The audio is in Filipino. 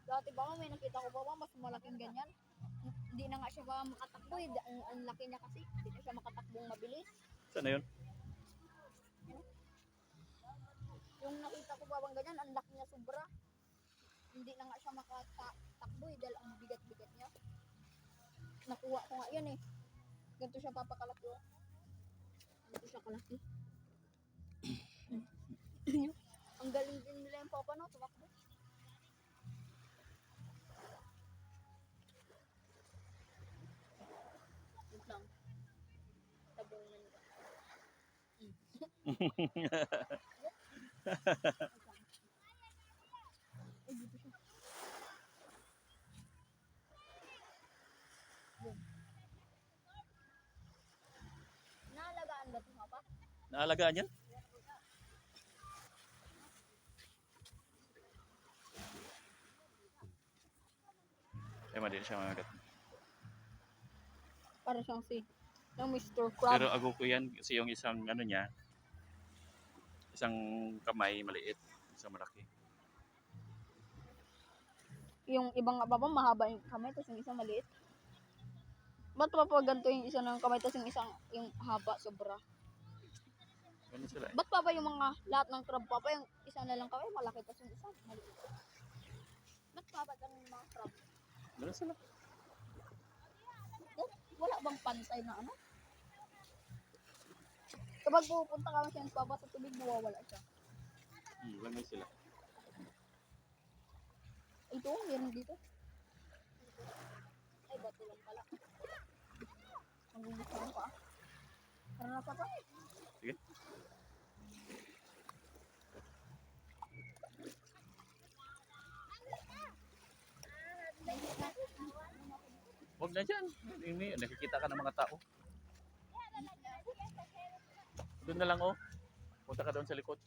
Dati ba may nakita ko ba mas malaking ganyan? Hindi na nga siya ba makatakbo eh. Ang laki niya kasi. Hindi na siya makatakbong mabilis. Saan na yun? Yung nakita ko ba bang ganyan, ang laki niya sobra. Hindi na nga siya makatakbo eh dahil ang bigat-bigat niya. Nakuha ko nga yan eh. Ganito siya papakalaki oh. Ganito siya kalaki. Ang galing din nila yung papa no, tumakbo. Wait lang. Tabong na nila. Ay, dito siya. Boom. Naalagaan ba ito, papa? Naalagaan yan? Eh, madali siya mamagat. Para siyang si yung Mr. Crab. Pero ago ko yan kasi yung isang ano niya, isang kamay maliit, isang malaki. Yung ibang baba mahaba yung kamay tapos yung isang maliit. Ba't pa ganito yung isa ng kamay tapos yung isang yung haba sobra? Ganun sila eh. Ba't pa yung mga lahat ng crab pa yung isa na lang kamay malaki tapos yung isa maliit? Ba't pa ganun yung mga crab? Ganun sila. Wala bang pantay na ano? Kapag pupunta kami siya sa sa tubig, nawawala siya. Ganun sila. Ito, meron dito. Ay, bato lang pala. Magugustuhan ko ah. Tara na pa pa. Sige. Huwag na dyan. Ini, nakikita ka ng mga tao. Doon na lang oh. Punta ka doon sa likod.